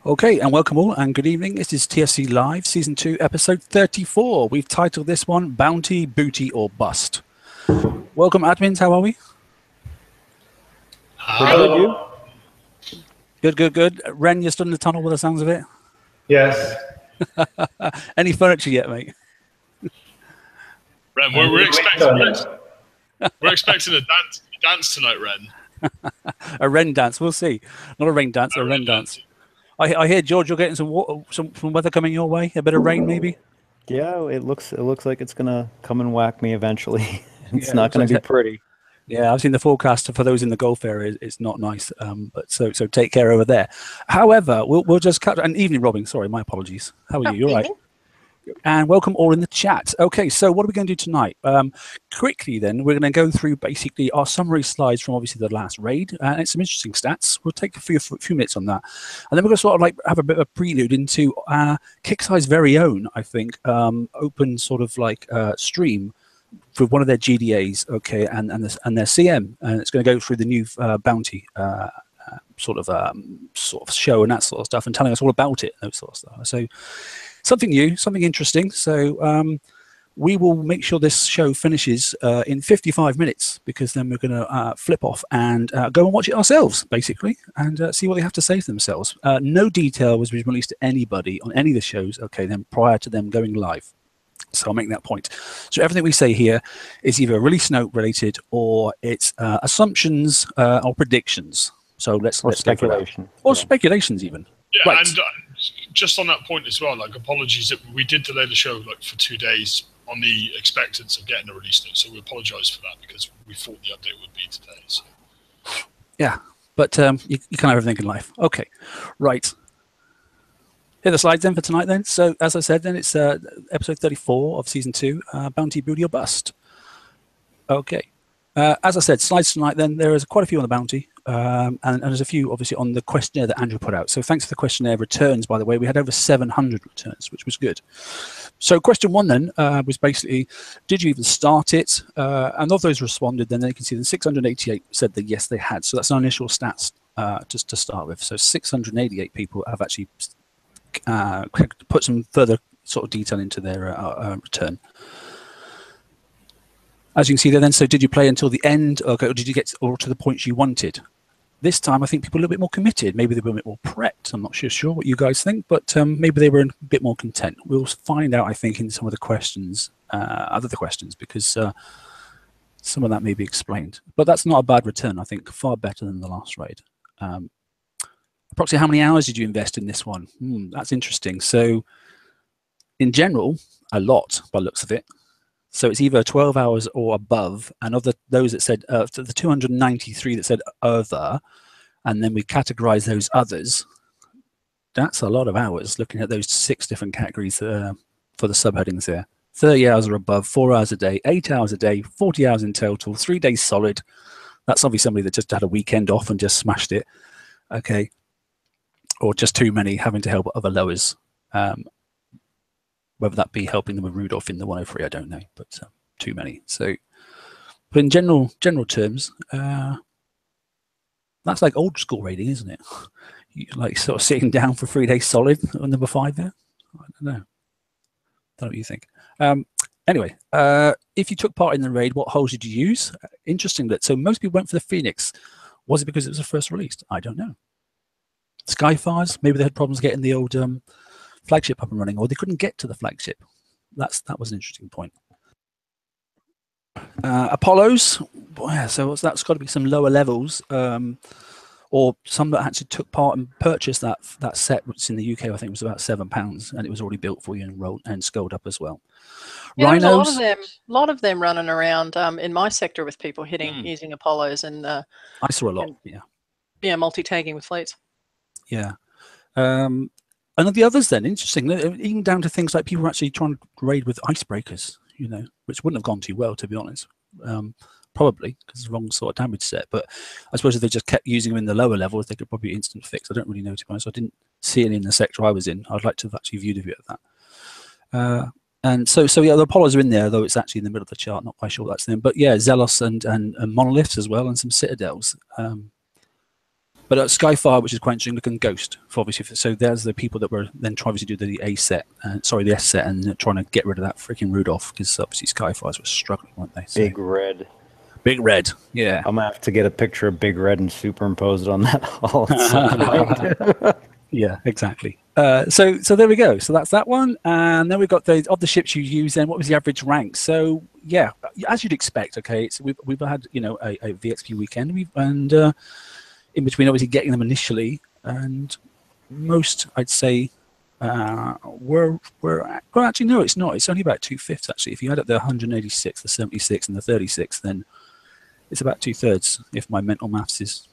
Okay, and welcome all, and good evening. This is TFC Live, Season 2, Episode 34. We've titled this one, Bounty, Booty, or Bust. Welcome, admins. How are we? Hello. Good. Ren, you're still in the tunnel with the sounds of it? Yes. Any furniture yet, mate? Ren, we're expecting a dance tonight, Ren. A Ren dance, we'll see. Not a rain dance, a Ren dance. I hear, George, you're getting some weather coming your way. A bit of rain, maybe. Yeah, it looks like it's gonna come and whack me eventually. It's not gonna be pretty. Yeah, I've seen the forecast for those in the Gulf area. It's not nice, but so take care over there. However, we'll just cut. And evening, Robin. Sorry, my apologies. How are you? You're right. And welcome all in the chat. Okay, so what are we going to do tonight? Quickly then, we're going to go through basically our summary slides from obviously the last raid, and it's some interesting stats. We'll take a few minutes on that. And then we're going to sort of like have a bit of a prelude into Kicksai's very own, I think, open sort of like stream for one of their GDAs, okay, and their CM. And it's going to go through the new bounty sort of show and that sort of stuff, and telling us all about it, those sort of stuff. So something new, something interesting. So we will make sure this show finishes in 55 minutes, because then we're going to flip off and go and watch it ourselves, basically, and see what they have to say to themselves. No detail was released to anybody on any of the shows, okay, then prior to them going live. So I'll make that point. So everything we say here is either release note related, or it's assumptions or predictions. So let's speculation, or speculations even. Yeah, right. And just on that point as well, like, apologies that we did delay the show like for 2 days on the expectance of getting a release note. So we apologise for that, because we thought the update would be today. So. Yeah, but you can't have everything in life. Okay, right. Here are the slides then for tonight then. So as I said, then it's episode 34 of season 2, Bounty, Booty, or Bust. Okay. As I said, slides tonight then, there is quite a few on the bounty, and there's a few obviously on the questionnaire that Andrew put out. So thanks to the questionnaire returns, by the way, we had over 700 returns, which was good. So question 1 then was basically, did you even start it? And of those responded, then you can see that 688 said that yes, they had. So that's our initial stats just to start with. So 688 people have actually put some further sort of detail into their return. As you can see there then, so did you play until the end, or did you get to the points you wanted? This time, I think people are a little bit more committed. Maybe they were a bit more prepped. I'm not sure what you guys think, but maybe they were a bit more content. We'll find out, I think, in some of the questions, other questions, because some of that may be explained. But that's not a bad return, I think, far better than the last raid. Approximately how many hours did you invest in this one? That's interesting. So in general, a lot by the looks of it. So it's either 12 hours or above, and of those that said, the 293 that said other, and then we categorize those others, that's a lot of hours, looking at those 6 different categories for the subheadings there. 30 hours or above, 4 hours a day, 8 hours a day, 40 hours in total, 3 days solid. That's obviously somebody that just had a weekend off and just smashed it, okay, or just too many, having to help other lowers. Whether that be helping them with Rudolph in the 103, I don't know, but too many. So, but in general terms, that's like old school raiding, isn't it? You like sort of sitting down for 3 days solid on number 5 there. I don't know what you think. Anyway, if you took part in the raid, what holes did you use? Interesting that so most people went for the Phoenix. Was it because it was the first released? I don't know. Skyfires, maybe they had problems getting the old flagship up and running, or they couldn't get to the flagship. That was an interesting point. Apollos, boy, so that's got to be some lower levels, or some that actually took part and purchased that set, which in the UK I think was about £7, and it was already built for you and rolled and scaled up as well. Yeah, Rhinos, a lot of them running around in my sector with people using Apollos, and I saw a lot. Yeah, multi-tagging with fleets. Yeah. And of the others then, interesting, even down to things like people were actually trying to raid with icebreakers, you know, which wouldn't have gone too well, to be honest. Probably, because it's the wrong sort of damage set. But I suppose if they just kept using them in the lower levels, they could probably instant fix. I don't really know, to be honest. I didn't see any in the sector I was in. I'd like to have actually viewed a bit of that. And so yeah, the Apollos are in there, though it's actually in the middle of the chart. Not quite sure what that's them. But yeah, Zealous and Monoliths as well, and some Citadels. But Skyfire, which is quite interesting, looking Ghost, for obviously. So there's the people that were then trying to do the A set, the S set, and trying to get rid of that freaking Rudolph, because obviously Skyfires were struggling, weren't they? So, Big Red. Big Red, yeah. I'm gonna have to get a picture of Big Red and superimpose it on that hull. Yeah, exactly. So there we go. So that's that one, and then we've got of the ships you use. Then what was the average rank? So yeah, as you'd expect. Okay, so we've had a VXP weekend, and in between obviously getting them initially, and most I'd say were well, actually no, it's not. It's only about 2/5 actually. If you add up the 186, the 76, and the 36, then it's about 2/3. If my mental maths is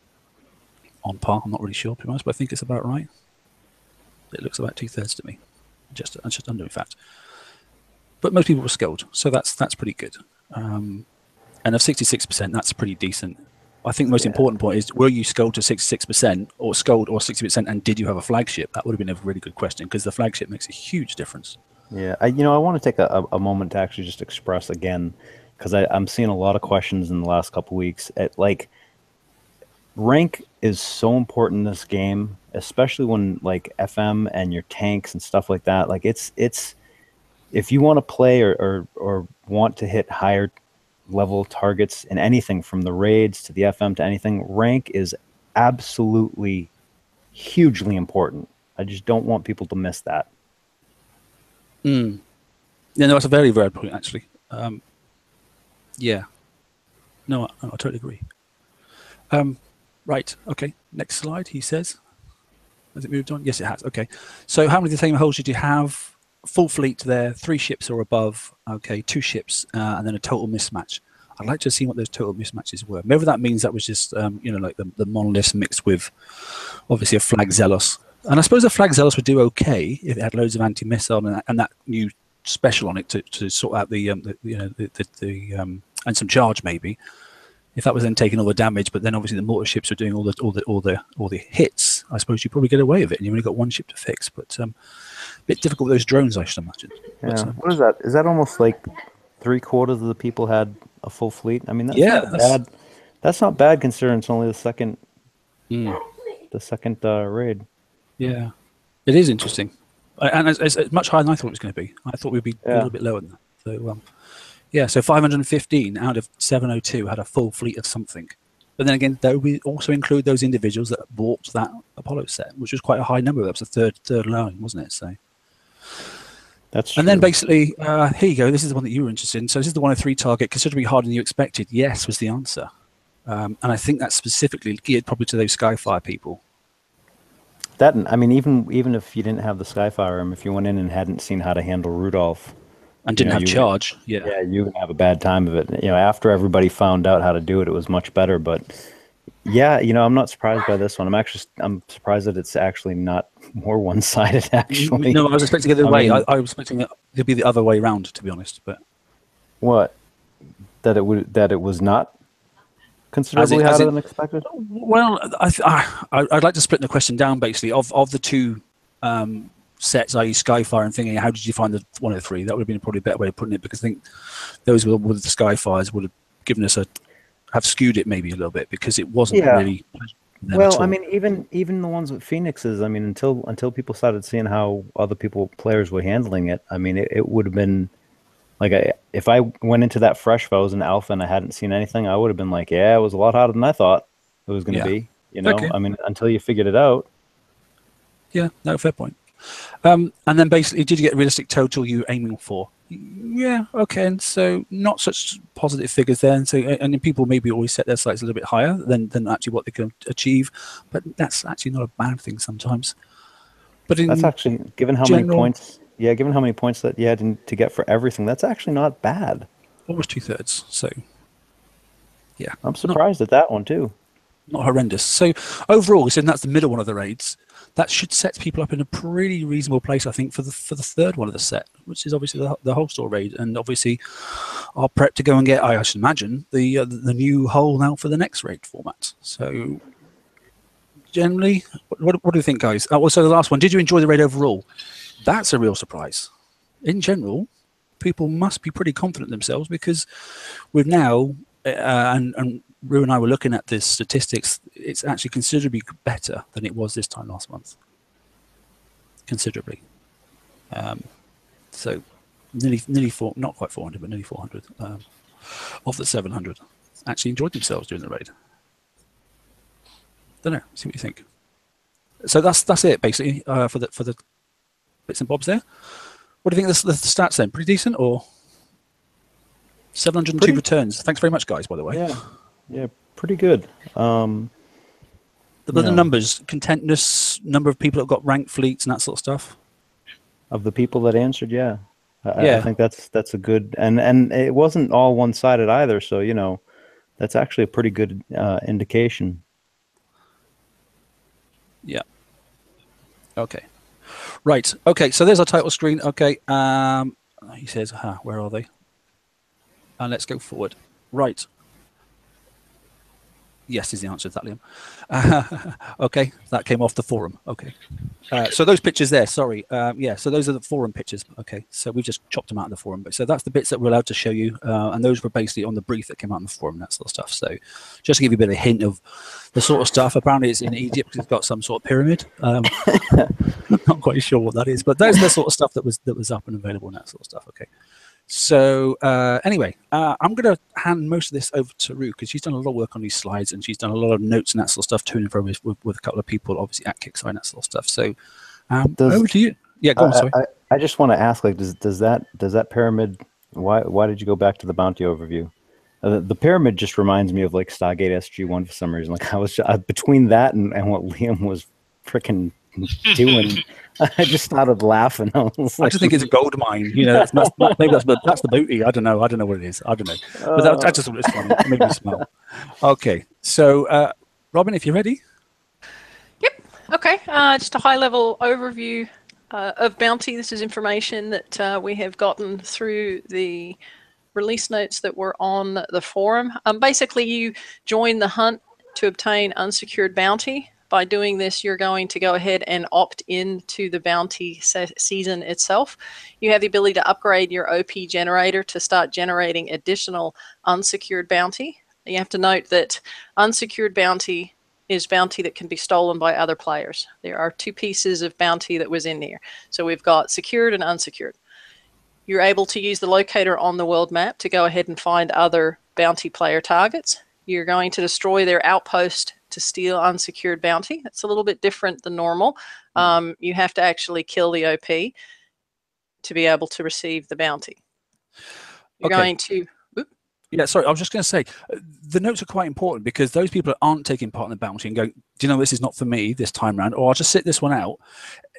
on par, I'm not really sure, to be honest, but I think it's about right. It looks about 2/3 to me, just under, in fact. But most people were skilled, so that's pretty good. And of 66%, that's pretty decent. I think the most important point is, were you skilled to 66% or skilled or 60%, and did you have a flagship? That would have been a really good question, because the flagship makes a huge difference. Yeah, I want to take a moment to actually just express again, because I'm seeing a lot of questions in the last couple of weeks. Like, rank is so important in this game, especially when like FM and your tanks and stuff like that. Like it's if you want to play or want to hit higher level targets in anything from the raids to the FM to anything, rank is absolutely hugely important. I just don't want people to miss that. Yeah, no, that's a very rare point actually. Yeah, no, I totally agree. Right, okay, next slide, he says. Has it moved on? Yes, it has, okay. So how many of the same hulls did you have? Full fleet there, 3 ships or above, okay, 2 ships, and then a total mismatch. I'd like to see what those total mismatches were. Maybe that means that was just, like the monoliths mixed with, obviously, a Flag Zealous. And I suppose a Flag Zealous would do okay if it had loads of anti-missile and that new special on it to sort out the and some charge maybe. If that was then taking all the damage, but then obviously the mortar ships are doing all the hits, I suppose you probably get away with it, and you only got 1 ship to fix. But a bit difficult with those drones, I should imagine. Yeah. But, what is that? Is that almost like 3/4 of the people had a full fleet? I mean, that's not bad. That's not bad considering it's only the second raid. Yeah, it is interesting, and it's much higher than I thought it was going to be. I thought we'd be a little bit lower than that. So. Yeah, so 515 out of 702 had a full fleet of something. But then again, though, we also include those individuals that bought that Apollo set, which was quite a high number. That was the third line, wasn't it? So that's true. And then basically, here you go. This is the one that you were interested in. So this is the 103 target, considerably harder than you expected. Yes, was the answer. And I think that's specifically geared probably to those Skyfire people. That, I mean, even if you didn't have the Skyfire, if you went in and hadn't seen how to handle Rudolph, and didn't have charge, you would have a bad time of it. After everybody found out how to do it, it was much better. But yeah, I'm not surprised by this one. I'm surprised that it's actually not more one-sided. Actually, no, I was expecting it the other way. I was expecting it to be the other way around, to be honest. But what? That it was not considerably harder than expected. Well, I'd like to split the question down basically of the two. Sets, i.e. Skyfire and thinking, how did you find the 103? That would have been probably a better way of putting it, because I think those with the Skyfires would have given us have skewed it maybe a little bit, because it wasn't really. Well, I mean, even the ones with Phoenixes, I mean, until people started seeing how other players were handling it, I mean, it would have been like if I went into that fresh, if I was an alpha and I hadn't seen anything, I would have been like, yeah, it was a lot harder than I thought it was going to be. Okay. I mean, until you figured it out. Yeah, no, fair point. And then basically, did you get a realistic total you were aiming for? Yeah, okay. And so not such positive figures there. And so, and then people maybe always set their sights a little bit higher than actually what they can achieve. But that's actually not a bad thing sometimes. But that's actually, given how many points, given how many points that you had to get for everything, that's actually not bad. Almost 2/3. So, yeah. I'm surprised at that one too. Not horrendous. So overall, so that's the middle one of the raids. That should set people up in a pretty reasonable place, I think, for the third one of the set, which is obviously the whole store raid, and obviously our prep to go and get, I should imagine, the new hull now for the next raid format. So generally, what do you think, guys? Also, the last one, did you enjoy the raid overall? That's a real surprise. In general, people must be pretty confident themselves, because we've now and Rue and I were looking at the statistics. It's actually considerably better than it was this time last month. Considerably. So nearly not quite 400, but nearly 400 of the 700 actually enjoyed themselves during the raid. Don't know. See what you think. So that's it basically for the bits and bobs there. What do you think of the stats then? Pretty decent, or 702 returns? Thanks very much, guys. By the way. Yeah, pretty good. The numbers, contentness, number of people that got ranked fleets and that sort of stuff. Of the people that answered, I think that's a good, and it wasn't all one-sided either. So that's actually a pretty good indication. Yeah. Okay. Right. Okay. So there's our title screen. Okay. He says, where are they? And let's go forward. Right. Yes is the answer to that, Liam. Okay, that came off the forum. Okay. So those pictures there, sorry. So those are the forum pictures. Okay, so we've just chopped them out of the forum. But so that's the bits that we're allowed to show you. And those were basically on the brief that came out in the forum, that sort of stuff. So just to give you a bit of a hint of the sort of stuff. Apparently it's in Egypt because it's got some sort of pyramid. Not quite sure what that is, but those are the sort of stuff that was up and available and that sort of stuff. Okay. So anyway, I'm going to hand most of this over to Rue because she's done a lot of work on these slides and she's done a lot of notes and that sort of stuff, to and fro with a couple of people, obviously at Kickstarter and that sort of stuff. So over to you. Yeah, go on. Sorry. I just want to ask, like, does that pyramid? Why did you go back to the bounty overview? The pyramid just reminds me of like Stargate SG-1 for some reason. Like I was between that and what Liam was freaking doing. I just started laughing. I just think it's a gold mine. Maybe that's the booty. I don't know what it is. I don't know. But I just thought it's funny. It made me smile. Okay, so Robin, if you're ready. Yep. Okay. Just a high-level overview of bounty. This is information that we have gotten through the release notes that were on the forum. Basically, you join the hunt to obtain unsecured bounty. By doing this, you're going to go ahead and opt into the bounty season itself. You have the ability to upgrade your OP generator to start generating additional unsecured bounty. You have to note that unsecured bounty is bounty that can be stolen by other players. There are two pieces of bounty that was in there. So we've got secured and unsecured. You're able to use the locator on the world map to go ahead and find other bounty player targets. You're going to destroy their outpost to steal unsecured bounty. It's a little bit different than normal. You have to actually kill the OP to be able to receive the bounty. You're going to... Yeah, sorry, I was just going to say, the notes are quite important because those people that aren't taking part in the bounty and going, do you know, this is not for me this time round, or I'll just sit this one out.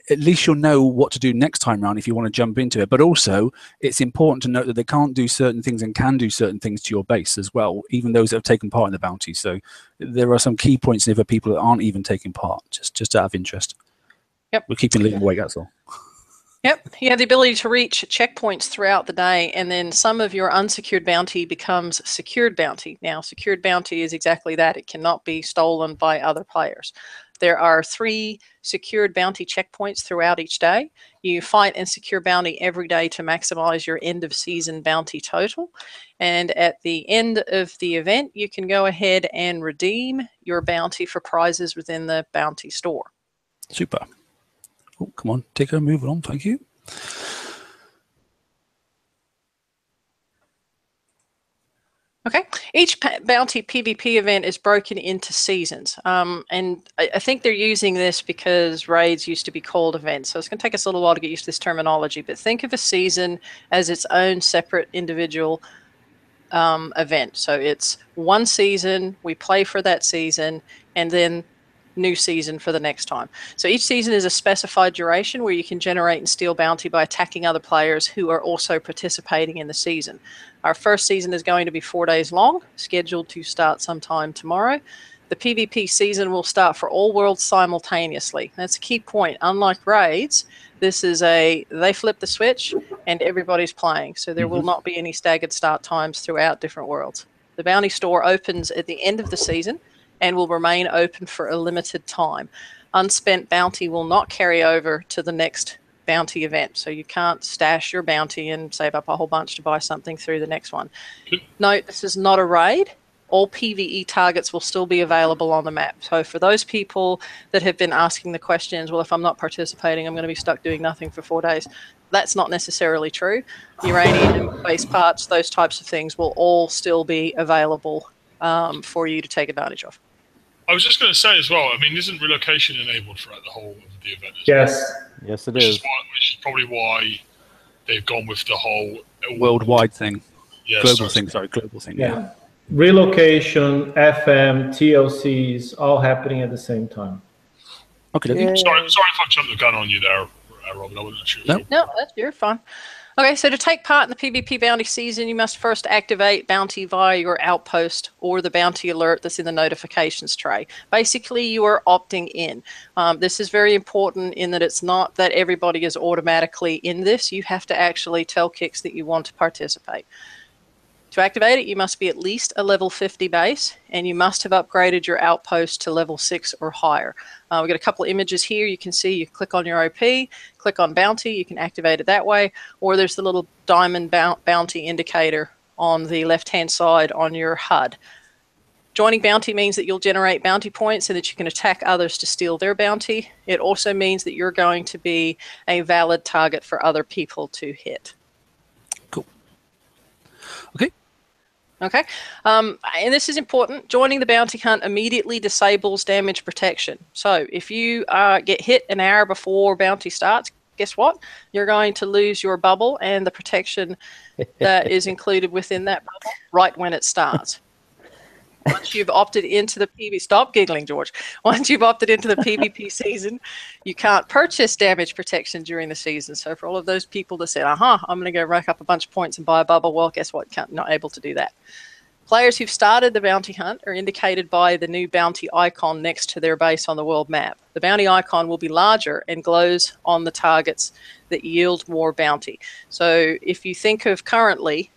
At least you'll know what to do next time round if you want to jump into it. But also, it's important to note that they can't do certain things and can do certain things to your base as well, even those that have taken part in the bounty. So there are some key points there for people that aren't even taking part, just out of interest. Yep. We're keeping Liam awake, that's all. Yep. You have the ability to reach checkpoints throughout the day, and then some of your unsecured bounty becomes secured bounty. Now, secured bounty is exactly that. It cannot be stolen by other players. There are 3 secured bounty checkpoints throughout each day. You fight and secure bounty every day to maximize your end of season bounty total. And at the end of the event, you can go ahead and redeem your bounty for prizes within the bounty store. Super. Oh, come on, take a move on. Thank you. Okay. Each bounty PvP event is broken into seasons. And I think they're using this because raids used to be called events. So it's going to take us a little while to get used to this terminology. But think of a season as its own separate individual event. So it's one season, we play for that season, and then new season for the next time. So each season is a specified duration where you can generate and steal bounty by attacking other players who are also participating in the season. Our first season is going to be 4 days long, scheduled to start sometime tomorrow. The PvP season will start for all worlds simultaneously. That's a key point. Unlike raids, this is they flip the switch and everybody's playing. So there will not be any staggered start times throughout different worlds. The bounty store opens at the end of the season and will remain open for a limited time. Unspent bounty will not carry over to the next bounty event. So you can't stash your bounty and save up a whole bunch to buy something through the next one. Note, this is not a raid. all PvE targets will still be available on the map. So for those people that have been asking the questions, well, if I'm not participating, I'm going to be stuck doing nothing for 4 days. That's not necessarily true. Uranium, base parts, those types of things will all still be available for you to take advantage of. I was just going to say as well, I mean, isn't relocation enabled throughout the whole of the event? Yes. Yes, it Which is. is probably why they've gone with the whole Worldwide thing. Yeah, Global thing, sorry, global thing. Yeah. Relocation, FM, TLCs, all happening at the same time. Okay. Yeah. Sorry if I jumped the gun on you there, Robin. I wasn't sure. No. No, you're fine. Okay, so to take part in the PvP bounty season, you must first activate bounty via your outpost or the bounty alert that's in the notifications tray. Basically, you are opting in. This is very important in that it's not that everybody is automatically in this. You have to actually tell Kix that you want to participate. To activate it, you must be at least a level 50 base, and you must have upgraded your outpost to level 6 or higher. We've got a couple of images here. You can see you click on your OP, click on bounty, you can activate it that way, or there's the little diamond bounty indicator on the left-hand side on your HUD. Joining bounty means that you'll generate bounty points and that you can attack others to steal their bounty. It also means that you're going to be a valid target for other people to hit. Cool. Okay. Okay, and this is important. Joining the bounty hunt immediately disables damage protection. So if you get hit an hour before bounty starts, guess what? You're going to lose your bubble and the protection that is included within that bubble right when it starts. Once you've opted into the PvP, stop giggling, George. Once you've opted into the PvP season, you can't purchase damage protection during the season. So for all of those people that said, I'm going to go rack up a bunch of points and buy a bubble, well, guess what? Not able to do that. Players who've started the bounty hunt are indicated by the new bounty icon next to their base on the world map. The bounty icon will be larger and glows on the targets that yield more bounty. So if you think of currently,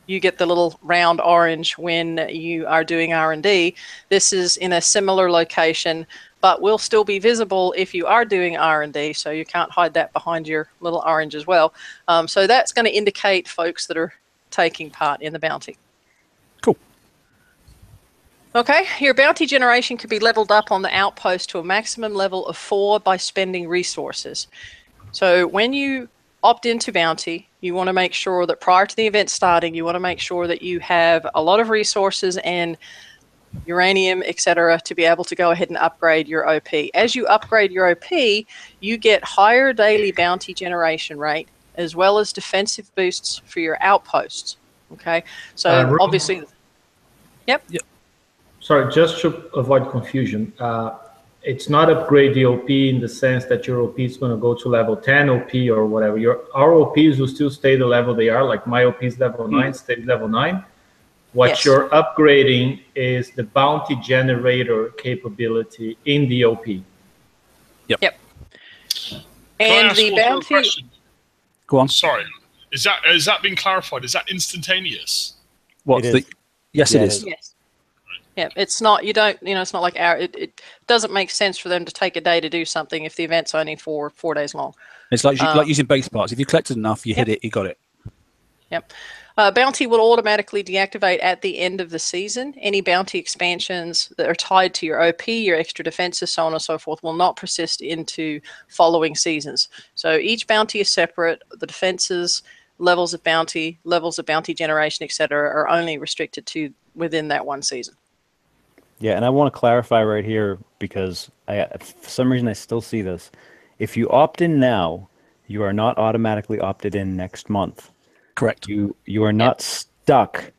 you get the little round orange when you are doing R&D. This is in a similar location, but will still be visible if you are doing R&D, so you can't hide that behind your little orange as well. So that's going to indicate folks that are taking part in the bounty. Cool. Okay, your bounty generation could be leveled up on the outpost to a maximum level of 4 by spending resources. So when you opt into bounty, you want to make sure that prior to the event starting, you want to make sure that you have a lot of resources and uranium, etc., to be able to go ahead and upgrade your OP. As you upgrade your OP, you get higher daily bounty generation rate as well as defensive boosts for your outposts. Okay, so obviously, yep. Sorry, just to avoid confusion, it's not upgrade the OP in the sense that your OP is going to go to level 10 OP or whatever. Our OPs will still stay the level they are, like my OP is level 9, stay level 9. What you're upgrading is the bounty generator capability in the OP. Yep. And the bounty... Go on. Sorry. Is that been clarified? Is that instantaneous? What? Yes, it is. Yes. Yeah, it's not. You don't. It's not like it doesn't make sense for them to take a day to do something if the event's only for 4 days long. It's like using base parts. If you collected enough, you hit it, you got it. Yep. Bounty will automatically deactivate at the end of the season. Any bounty expansions that are tied to your OP, your extra defenses, so on and so forth, will not persist into following seasons. So each bounty is separate. The defenses, levels of bounty generation, etc., are only restricted to within that one season. Yeah, and I want to clarify right here because for some reason I still see this. If you opt in now, you are not automatically opted in next month. Correct. You are not stuck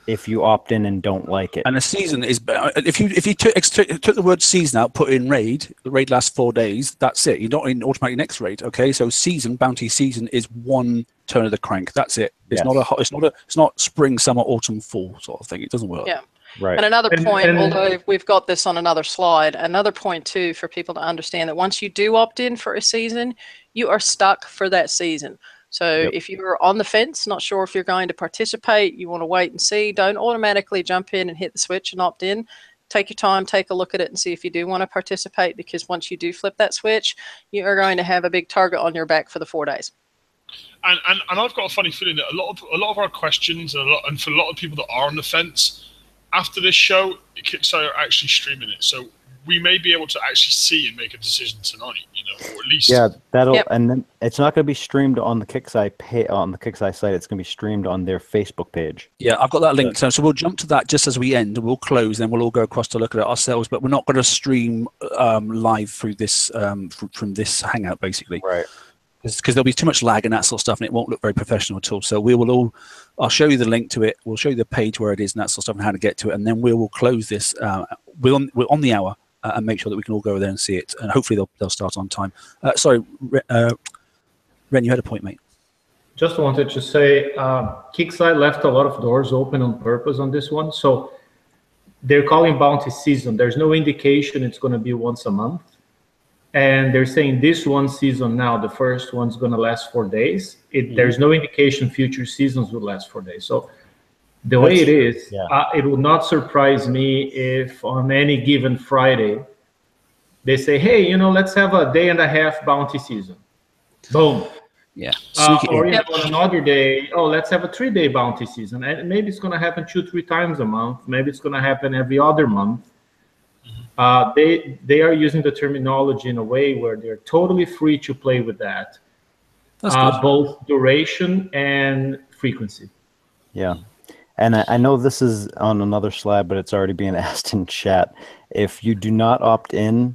if you opt in and don't like it. And a season is if you took the word season out, put in raid. The raid lasts 4 days. That's it. You're not in automatically next raid. Okay, so bounty season is one turn of the crank. That's it. It's not spring, summer, autumn, fall sort of thing. It doesn't work. Yeah. Right. And another point, although we've got this on another slide, another point too for people to understand that once you do opt in for a season, you are stuck for that season. So if you're on the fence, not sure if you're going to participate, you want to wait and see, don't automatically jump in and hit the switch and opt in. Take your time, take a look at it and see if you do want to participate, because once you do flip that switch, you are going to have a big target on your back for the 4 days. And I've got a funny feeling that a lot of our questions and for a lot of people that are on the fence, after this show, Kickstarter are actually streaming it, so we may be able to actually see and make a decision tonight, or at least. Yeah, and then it's not going to be streamed on the Kickstarter site. It's going to be streamed on their Facebook page. Yeah, I've got that link. So we'll jump to that just as we end. We'll close, then we'll all go across to look at it ourselves. But we're not going to stream live through this from this Hangout, basically. Right. Because there'll be too much lag and that sort of stuff, and it won't look very professional at all. So we will all. I'll show you the link to it. We'll show you the page where it is and that sort of stuff and how to get to it, and then we will close this. We're on the hour. And make sure that we can all go over there and see it, and hopefully they'll start on time. Sorry, Ren, you had a point, mate. Just wanted to say, Kickstarter left a lot of doors open on purpose on this one. So they're calling bounty season. There's no indication it's going to be once a month, and they're saying this one season now, the first one's going to last 4 days. There's no indication future seasons will last 4 days. So the way it is, it would not surprise me if on any given Friday, they say, hey, let's have a day-and-a-half bounty season. Boom. Yeah. Or on another day, let's have a 3-day bounty season. And maybe it's going to happen 2-3 times a month. Maybe it's going to happen every other month. They are using the terminology in a way where they're totally free to play with that. Both duration and frequency. Yeah. And I know this is on another slide, but it's already being asked in chat. If you do not opt in,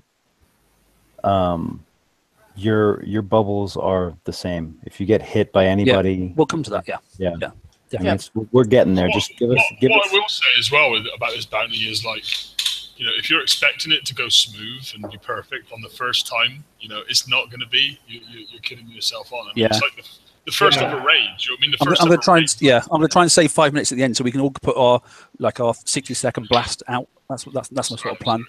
your bubbles are the same. If you get hit by anybody, we'll come to that. Yeah. I mean, we're getting there. Just give us. What I will say as well about this bounty is if you're expecting it to go smooth and be perfect on the first time, it's not going to be. You're kidding yourself on. I mean, it's like the first ever raid. I'm going to try and save 5 minutes at the end so we can all put our 60-second blast out. That's my sort of plan.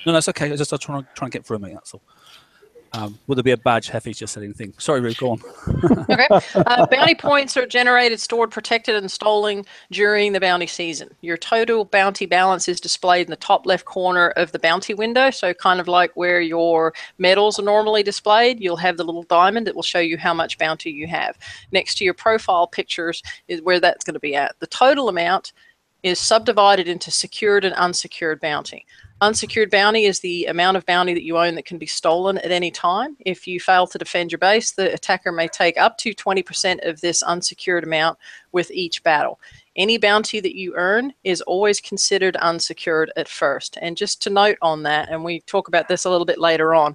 No, that's okay. I'll try and get through, mate. That's all. Will there be a badge? Hefty's just said anything. Sorry, Ruth, go on. Okay. Bounty points are generated, stored, protected, and stolen during the bounty season. Your total bounty balance is displayed in the top left corner of the bounty window. So kind of like where your medals are normally displayed, you'll have the little diamond that will show you how much bounty you have. Next to your profile pictures is where that's going to be at. The total amount is subdivided into secured and unsecured bounty. Unsecured bounty is the amount of bounty that you own that can be stolen at any time. If you fail to defend your base, the attacker may take up to 20% of this unsecured amount with each battle. Any bounty that you earn is always considered unsecured at first. And just to note on that, and we talk about this a little bit later on,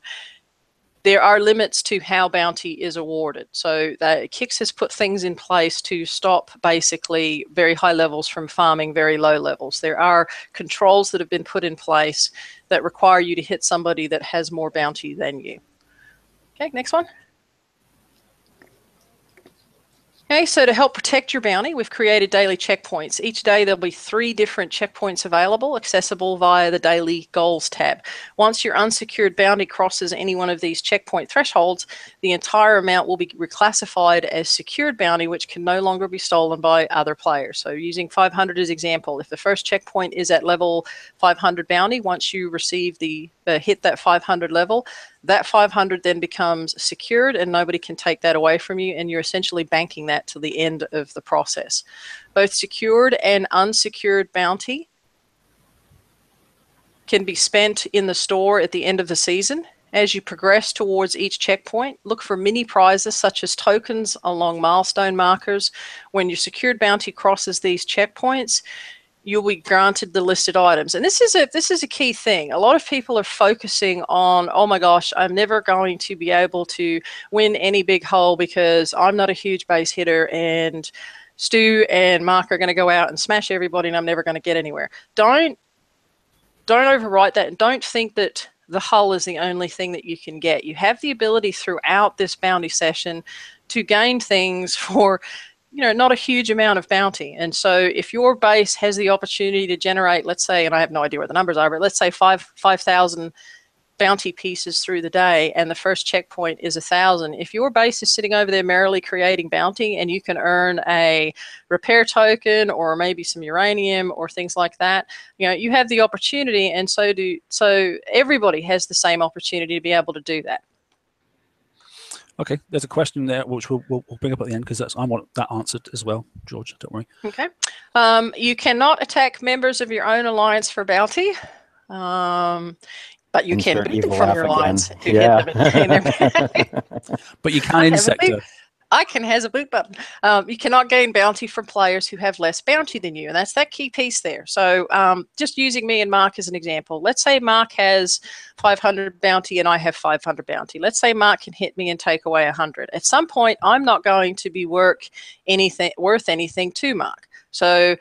there are limits to how bounty is awarded. So Kix has put things in place to stop basically very high levels from farming very low levels. There are controls that have been put in place that require you to hit somebody that has more bounty than you. Okay, next one. Okay, so to help protect your bounty, we've created daily checkpoints. Each day there'll be 3 different checkpoints available, accessible via the Daily Goals tab. Once your unsecured bounty crosses any one of these checkpoint thresholds, the entire amount will be reclassified as secured bounty, which can no longer be stolen by other players. So using 500 as example, if the first checkpoint is at level 500 bounty, once you receive hit that 500 level, that 500 then becomes secured and nobody can take that away from you, and you're essentially banking that to the end of the process. Both secured and unsecured bounty can be spent in the store at the end of the season. As you progress towards each checkpoint, look for mini prizes such as tokens along milestone markers. When your secured bounty crosses these checkpoints, you'll be granted the listed items. And this is a key thing. A lot of people are focusing on, oh my gosh, I'm never going to be able to win any big hole because I'm not a huge base hitter and Stu and Mark are going to go out and smash everybody and I'm never going to get anywhere. Don't overwrite that, and don't think that the hull is the only thing that you can get. You have the ability throughout this bounty session to gain things for not a huge amount of bounty. And so if your base has the opportunity to generate, let's say, and I have no idea what the numbers are, but let's say 5,000 bounty pieces through the day, and the first checkpoint is 1,000. If your base is sitting over there merrily creating bounty and you can earn a repair token or maybe some uranium or things like that, you have the opportunity, and so everybody has the same opportunity to be able to do that. Okay, there's a question there which we'll bring up at the end because I want that answered as well, George. Don't worry. Okay. You cannot attack members of your own alliance for bounty, but you can beat them from your alliance to hit them and gain their bounty. But you can insect her. Icon has a boot button. You cannot gain bounty from players who have less bounty than you, and that's that key piece there. So just using me and Mark as an example, let's say Mark has 500 bounty and I have 500 bounty. Let's say Mark can hit me and take away 100. At some point, I'm not going to be worth anything to Mark. So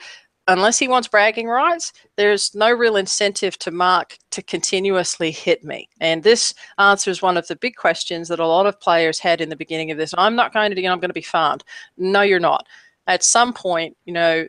unless he wants bragging rights, there's no real incentive to Mark to continuously hit me. And this answers one of the big questions that a lot of players had in the beginning of this. I'm not going to, I'm going to be farmed. No, you're not. At some point, the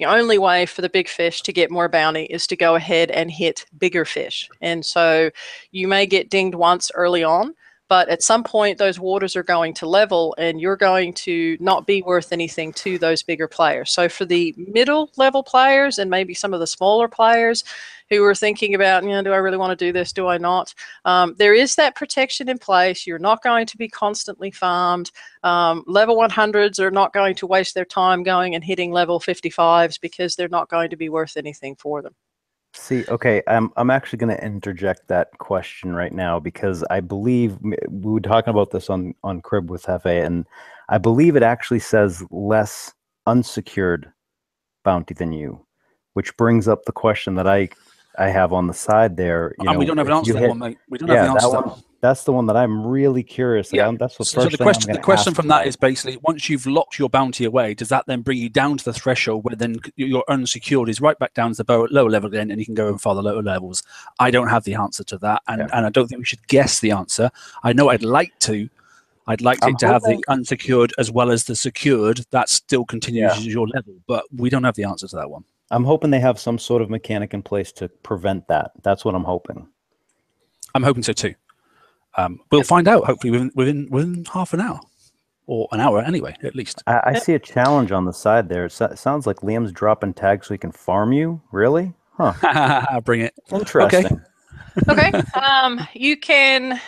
only way for the big fish to get more bounty is to go ahead and hit bigger fish. And so you may get dinged once early on, but at some point those waters are going to level and you're going to not be worth anything to those bigger players. So for the middle level players and maybe some of the smaller players who are thinking about, do I really want to do this? Do I not? There is that protection in place. You're not going to be constantly farmed. Level 100s are not going to waste their time going and hitting level 55s because they're not going to be worth anything for them. See, okay, I'm actually going to interject that question right now because I believe we were talking about this on Crib with Hefe, and I believe it actually says less unsecured bounty than you, which brings up the question that I have on the side there. And we don't have an answer to that one, mate. We don't have the answer to that one. That's the one that I'm really curious about. That's the first thing the question from that is basically, once you've locked your bounty away, does that then bring you down to the threshold where then your unsecured is right back down to the lower level again and you can go and far the lower levels? I don't have the answer to that, and I don't think we should guess the answer. I know I'd like to. I'd like it to have the unsecured as well as the secured. That still continues as your level, but we don't have the answer to that one. I'm hoping they have some sort of mechanic in place to prevent that. That's what I'm hoping. I'm hoping so too. We'll find out hopefully within half an hour or an hour anyway, at least. I see a challenge on the side there. It sounds like Liam's dropping tags so he can farm you. Really? Huh. Bring it. Interesting. Okay. You can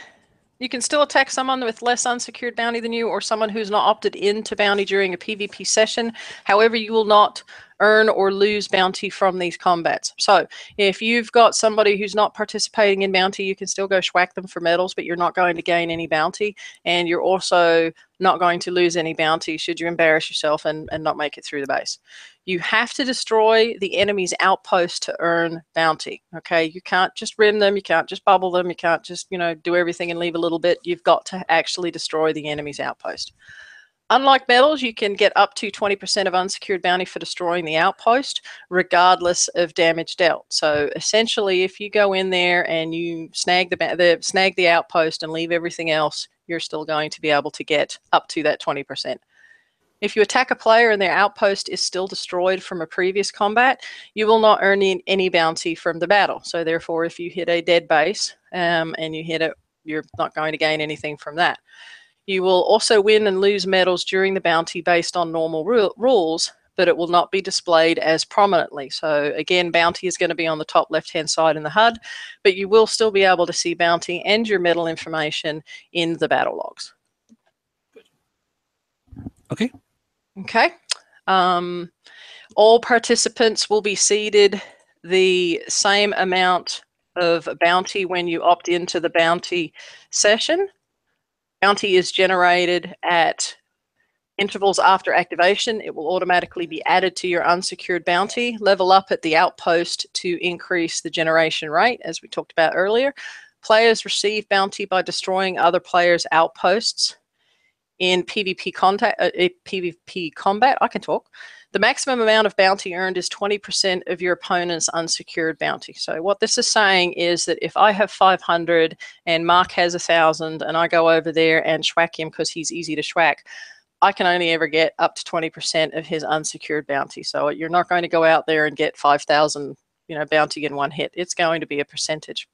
still attack someone with less unsecured bounty than you or someone who's not opted into bounty during a PvP session. However, you will not earn or lose bounty from these combats. So if you've got somebody who's not participating in bounty, you can still go schwack them for medals, but you're not going to gain any bounty. And you're also not going to lose any bounty should you embarrass yourself and not make it through the base. You have to destroy the enemy's outpost to earn bounty. Okay, you can't just rim them, you can't just bubble them, you can't just do everything and leave a little bit. You've got to actually destroy the enemy's outpost. Unlike medals, you can get up to 20% of unsecured bounty for destroying the outpost, regardless of damage dealt. So essentially, if you go in there and you snag the outpost and leave everything else, you're still going to be able to get up to that 20%. If you attack a player and their outpost is still destroyed from a previous combat, you will not earn any bounty from the battle. So therefore, if you hit a dead base and you hit it, you're not going to gain anything from that. You will also win and lose medals during the bounty based on normal rules, but it will not be displayed as prominently. So again, bounty is going to be on the top left-hand side in the HUD, but you will still be able to see bounty and your medal information in the battle logs. Okay. Okay. All participants will be seeded the same amount of bounty when you opt into the bounty session. Bounty is generated at intervals after activation. It will automatically be added to your unsecured bounty. Level up at the outpost to increase the generation rate, as we talked about earlier. Players receive bounty by destroying other players' outposts. In PvP combat, I can talk. The maximum amount of bounty earned is 20% of your opponent's unsecured bounty. So what this is saying is that if I have 500 and Mark has 1,000 and I go over there and schwack him because he's easy to schwack, I can only ever get up to 20% of his unsecured bounty. So you're not going to go out there and get 5,000, bounty in one hit. It's going to be a percentage.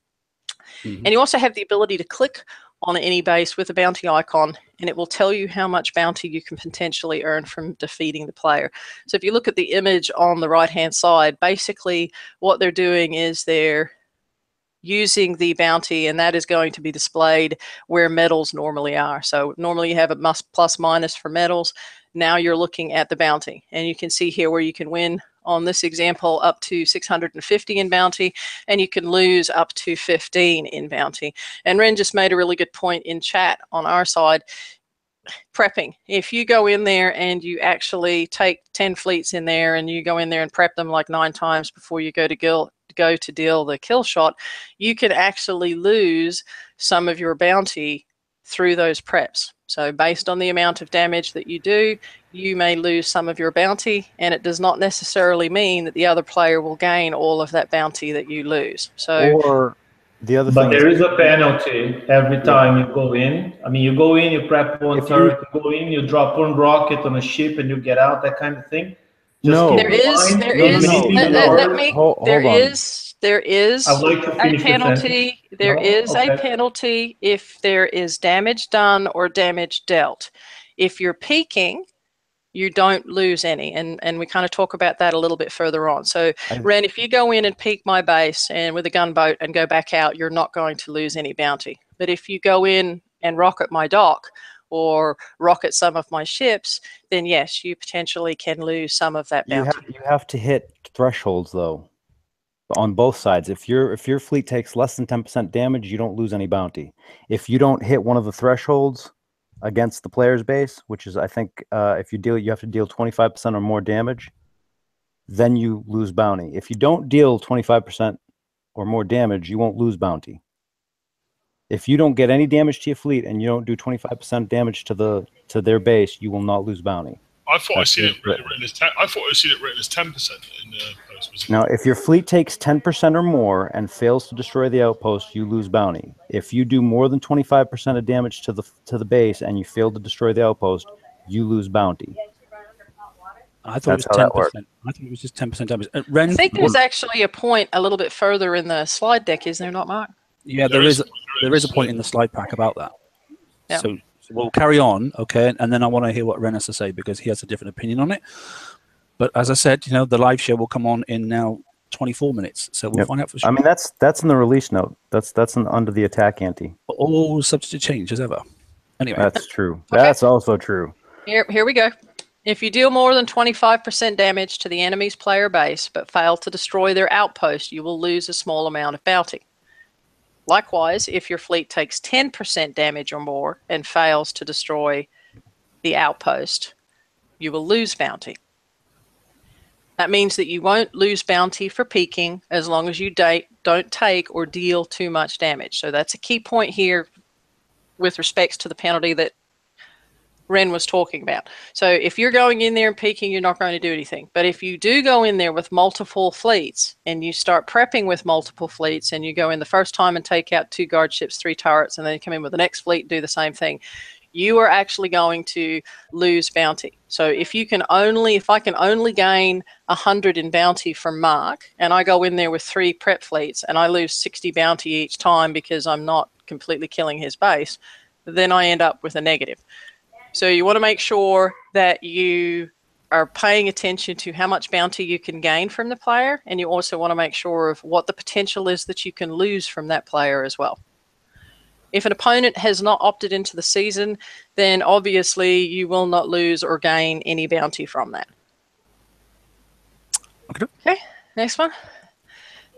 Mm-hmm. And you also have the ability to click on any base with a bounty icon, and it will tell you how much bounty you can potentially earn from defeating the player. So if you look at the image on the right-hand side, basically what they're doing is they're using the bounty, and that is going to be displayed where medals normally are. So normally you have a plus minus for medals. Now you're looking at the bounty, and you can see here where you can win on this example up to 650 in bounty, and you can lose up to 15 in bounty. And Ren just made a really good point in chat on our side. Prepping. If you go in there and you actually take 10 fleets in there and you go in there and prep them like 9 times before you go to deal the kill shot, you can actually lose some of your bounty through those preps. So based on the amount of damage that you do, you may lose some of your bounty, and it does not necessarily mean that the other player will gain all of that bounty that you lose. So or the other but thing there is a penalty every time you go in. I mean, you go in, you prep one turret, you go in, you drop one rocket on a ship, and you get out, that kind of thing. No. There is a penalty. There is a penalty if there is damage done or damage dealt. If you're peaking, you don't lose any, and we kind of talk about that a little bit further on. So, Ren, if you go in and peak my base and with a gunboat and go back out, you're not going to lose any bounty. But if you go in and rocket my dock or rocket some of my ships, then yes, you potentially can lose some of that bounty. You have to hit thresholds though, on both sides. If your fleet takes less than 10% damage, you don't lose any bounty. If you don't hit one of the thresholds against the player's base, which is, I think, if you have to deal 25% or more damage, then you lose bounty. If you don't deal 25% or more damage, you won't lose bounty. If you don't get any damage to your fleet and you don't do 25% damage to their base, you will not lose bounty. I thought I seen it written as 10%. I thought I seen it written as 10% in the post. Now, if your fleet takes 10% or more and fails to destroy the outpost, you lose bounty. If you do more than 25% of damage to the base and you fail to destroy the outpost, you lose bounty. I thought it was 10%. I think it was just 10% damage. Ren, I think there's actually a point a little bit further in the slide deck, is there not, Mark? Yeah, there is a point in the slide pack about that. Yeah. So we'll carry on, okay, and then I want to hear what Ren has to say because he has a different opinion on it. But as I said, the live show will come on in now 24 minutes, so we'll find out for sure. I mean, that's in the release note. That's under the attack ante. All subject to change as ever. Anyway, that's true. Okay. That's also true. Here we go. If you deal more than 25% damage to the enemy's player base but fail to destroy their outpost, you will lose a small amount of bounty. Likewise, if your fleet takes 10% damage or more and fails to destroy the outpost, you will lose bounty. That means that you won't lose bounty for peaking as long as you don't take or deal too much damage. So that's a key point here with respects to the penalty that Ren was talking about. So if you're going in there and peaking, you're not going to do anything. But if you do go in there with multiple fleets and you start prepping with multiple fleets and you go in the first time and take out 2 guard ships, 3 turrets, and then you come in with the next fleet and do the same thing, you are actually going to lose bounty. So if I can only gain 100 in bounty from Mark, and I go in there with 3 prep fleets and I lose 60 bounty each time because I'm not completely killing his base, then I end up with a negative. So you want to make sure that you are paying attention to how much bounty you can gain from the player, and you also want to make sure of what the potential is that you can lose from that player as well. If an opponent has not opted into the season, then obviously you will not lose or gain any bounty from that. Okay, next one.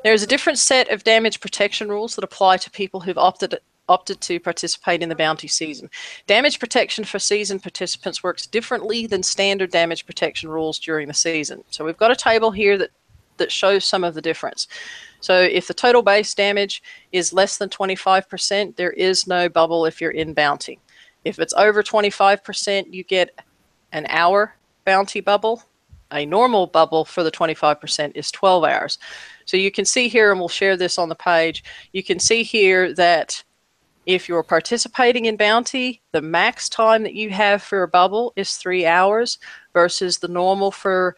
There is a different set of damage protection rules that apply to people who've opted to participate in the bounty season. Damage protection for season participants works differently than standard damage protection rules during the season. So we've got a table here that shows some of the difference. So if the total base damage is less than 25%, there is no bubble if you're in bounty. If it's over 25%, you get an hour bounty bubble. A normal bubble for the 25% is 12 hours. So you can see here, and we'll share this on the page, you can see here that if you're participating in bounty, the max time that you have for a bubble is 3 hours versus the normal for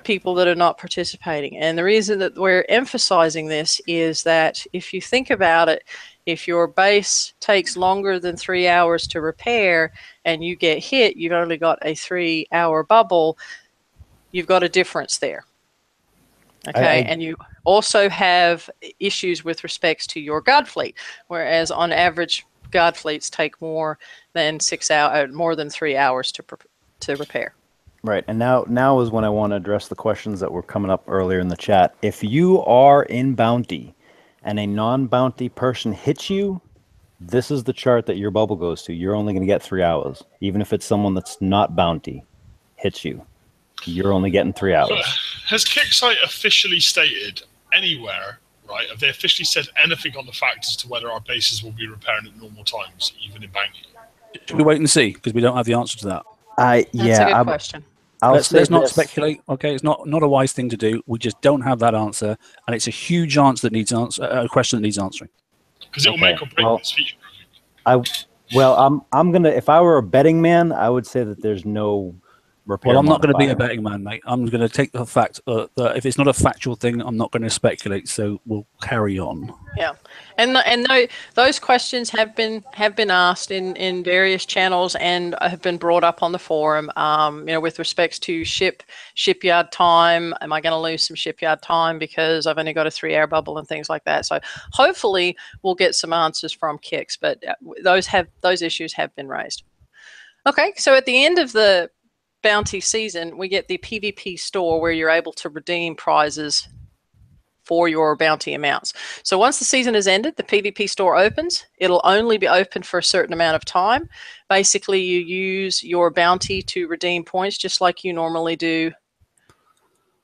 people that are not participating. And the reason that we're emphasizing this is that if you think about it, if your base takes longer than 3 hours to repair and you get hit, you've only got a 3 hour bubble, you've got a difference there. Okay, and you also have issues with respects to your guard fleet, whereas on average, guard fleets take more than 6 hours, more than 3 hours to repair. Right, and now is when I want to address the questions that were coming up earlier in the chat. If you are in bounty and a non-bounty person hits you, this is the chart that your bubble goes to. You're only going to get 3 hours. Even if it's someone that's not bounty hits you, you're only getting 3 hours. So has Kicksite officially stated anywhere, right? Have they officially said anything on the fact as to whether our bases will be repairing at normal times, even in bounty? Should we wait and see? Because we don't have the answer to that. That's a good question. Let's not speculate. Okay, it's not a wise thing to do. We just don't have that answer, and it's a huge answer that needs a question that needs answering. Because it will make or break this feature. I'm gonna. If I were a betting man, I would say that there's no repair. Well, I'm not going to be a betting man, mate. I'm going to take the fact that if it's not a factual thing, I'm not going to speculate. So we'll carry on. Yeah, and those questions have been asked in various channels and have been brought up on the forum. With respects to shipyard time, am I going to lose some shipyard time because I've only got a 3-hour bubble and things like that? So hopefully we'll get some answers from Kix, but those issues have been raised. Okay, so at the end of the bounty season, we get the PvP store where you're able to redeem prizes for your bounty amounts. So once the season has ended, the PvP store opens. It'll only be open for a certain amount of time. Basically, you use your bounty to redeem points just like you normally do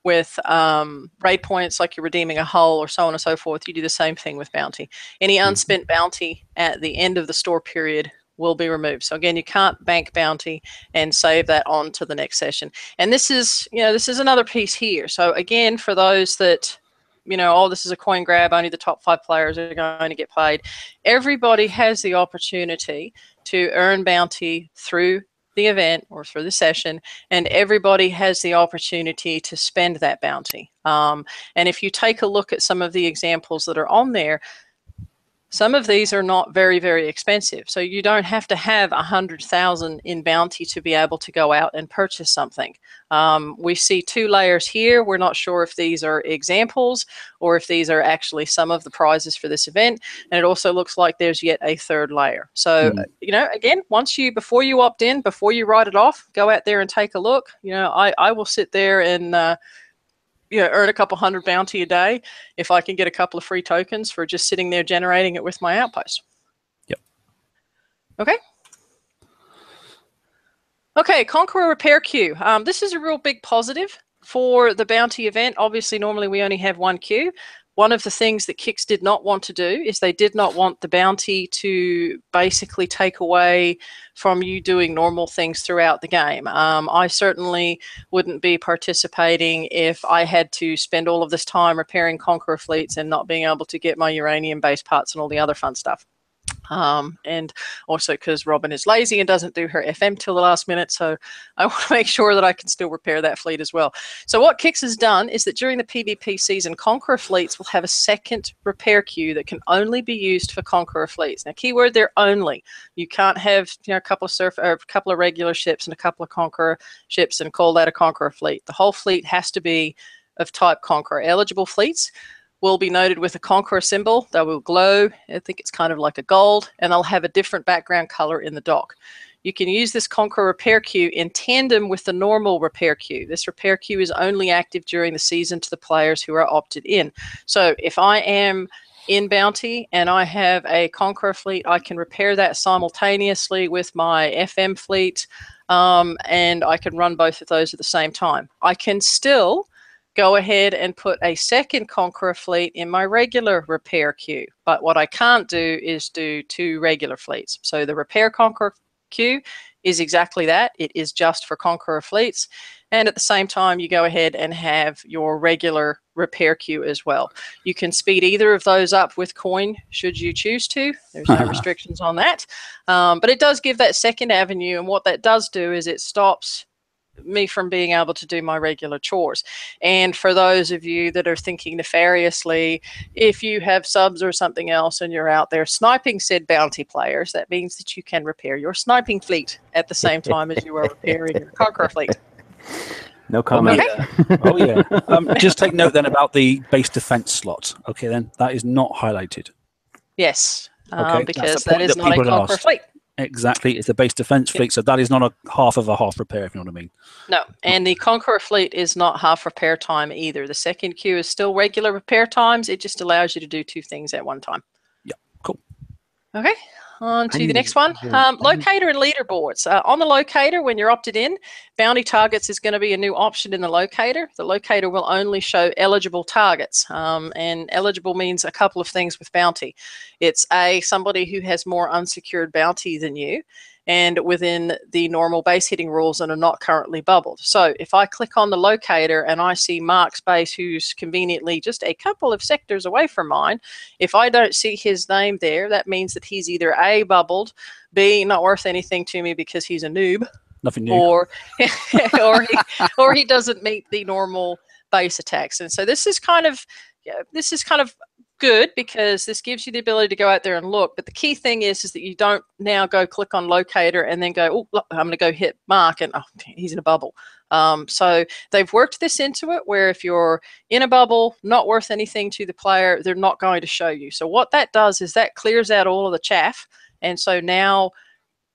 with raid points, like you're redeeming a hull or so on and so forth. You do the same thing with bounty. Any unspent bounty at the end of the store period will be removed. So again, you can't bank bounty and save that on to the next session. And this is another piece here. So again, for those that, this is a coin grab, only the top 5 players are going to get paid. Everybody has the opportunity to earn bounty through the event or through the session, and everybody has the opportunity to spend that bounty. And if you take a look at some of the examples that are on there, some of these are not very, very expensive. So you don't have to have 100,000 in bounty to be able to go out and purchase something. We see 2 layers here. We're not sure if these are examples or if these are actually some of the prizes for this event. And it also looks like there's yet a 3rd layer. So, again, before you opt in, before you write it off, go out there and take a look. I will sit there and earn a couple hundred bounty a day if I can get a couple of free tokens for just sitting there generating it with my outpost. Yep. Okay. Okay, Conqueror repair queue. This is a real big positive for the bounty event. Obviously, normally we only have 1 queue. One of the things that Kix did not want to do is they did not want the bounty to basically take away from you doing normal things throughout the game. I certainly wouldn't be participating if I had to spend all of this time repairing Conqueror fleets and not being able to get my uranium base parts and all the other fun stuff. And also because Robin is lazy and doesn't do her FM till the last minute, so I want to make sure that I can still repair that fleet as well. So what Kix has done is that during the PvP season, Conqueror fleets will have a second repair queue that can only be used for Conqueror fleets. Now, keyword there, only. You can't have a couple of regular ships and a couple of Conqueror ships and call that a Conqueror fleet. The whole fleet has to be of type Conqueror. Eligible fleets will be noted with a Conqueror symbol. They will glow. I think it's kind of like a gold, and they'll have a different background color in the dock. You can use this Conqueror repair queue in tandem with the normal repair queue. This repair queue is only active during the season to the players who are opted in. So if I am in bounty and I have a Conqueror fleet, I can repair that simultaneously with my FM fleet, and I can run both of those at the same time. I can still go ahead and put a second Conqueror fleet in my regular repair queue. But what I can't do is do 2 regular fleets. So the repair Conqueror queue is exactly that. It is just for Conqueror fleets. And at the same time, you go ahead and have your regular repair queue as well. You can speed either of those up with coin should you choose to. There's no restrictions on that. But it does give that second avenue. And what that does do is it stops me from being able to do my regular chores. And for those of you that are thinking nefariously, if you have subs or something else and you're out there sniping said bounty players, that means that you can repair your sniping fleet at the same time as you are repairing your Conqueror fleet. No comment. Oh yeah. Just take note then about the base defense slot. Okay, then that is not highlighted. Yes, Okay, because that is not a Conqueror fleet. Exactly, it's a base defense fleet, so that is not a half of a half repair, if you know what I mean. No, and the Conqueror fleet is not half repair time either. The second queue is still regular repair times. It just allows you to do 2 things at one time. Yeah, cool. Okay, on to the next one. Locator and leaderboards. On the Locator, when you're opted in, bounty targets is going to be a new option in the Locator. The Locator will only show eligible targets, and eligible means a couple of things with bounty. It's somebody who has more unsecured bounty than you, and within the normal base hitting rules and are not currently bubbled. So if I click on the Locator and I see Mark's base, who's conveniently just a couple of sectors away from mine, if I don't see his name there, that means that he's either A, bubbled, B, not worth anything to me because he's a noob, nothing new, or he doesn't meet the normal base attacks. And so this is kind of good because this gives you the ability to go out there and look. But the key thing is that you don't now go click on Locator and then go, oh, I'm going to go hit Mark and he's in a bubble. So they've worked this into it where if you're in a bubble, not worth anything to the player, they're not going to show you. So what that does is that clears out all of the chaff. And so now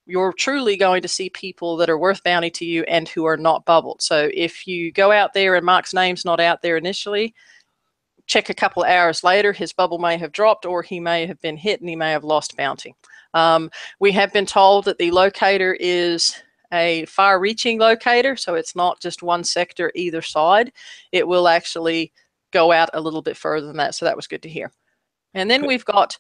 you're truly going to see people that are worth bounty to you and who are not bubbled. So if you go out there and Mark's name's not out there initially, check a couple of hours later, his bubble may have dropped or he may have been hit and he may have lost bounty. We have been told that the Locator is a far-reaching Locator, so it's not just one sector either side. It will actually go out a little bit further than that, so that was good to hear. And then we've got